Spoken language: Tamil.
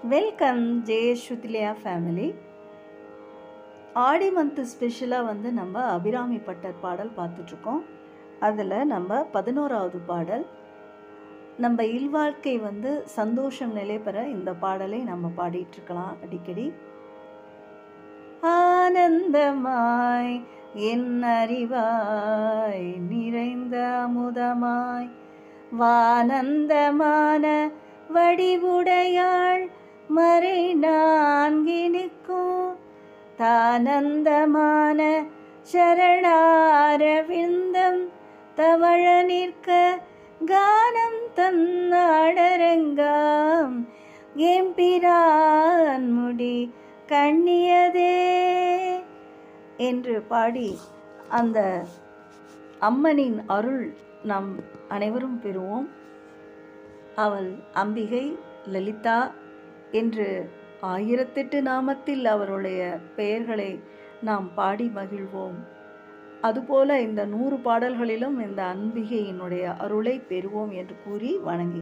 Welcome Jayashrutilaya family. Aadi month ஸ்பெஷலாக நம்ம அபிராமி பட்டர் பாடல் பார்த்துட்ருக்கோம். அதில் நம்ம 11வது பாடல், நம்ம இல்வாழ்க்கை சந்தோஷம் நிலை பெற இந்த பாடலை நம்ம பாடிட்டுருக்கலாம் அடிக்கடி. ஆனந்தமாய் என் அறிவாய் நிறைந்த அமுதமாய் வானந்தமான வடிவுடையாள் மறை நான்கினுக்கும் தானந்தமான சரணாரவிந்தம் தவழ நிற்க கானம் தன்னாடரங்காம் எம்பிரான் முடி கண்ணியதே என்று பாடி அந்த அம்மனின் அருள் நாம் அனைவரும் பெறுவோம். அவள் அம்பிகை, லலிதா என்று 1008 நாமத்தில் அவருடைய பெயர்களை நாம் பாடி மகிழ்வோம். அதுபோல இந்த 100 பாடல்களிலும் இந்த அம்பிகையினுடைய அருளை பெறுவோம் என்று கூறி வணங்கி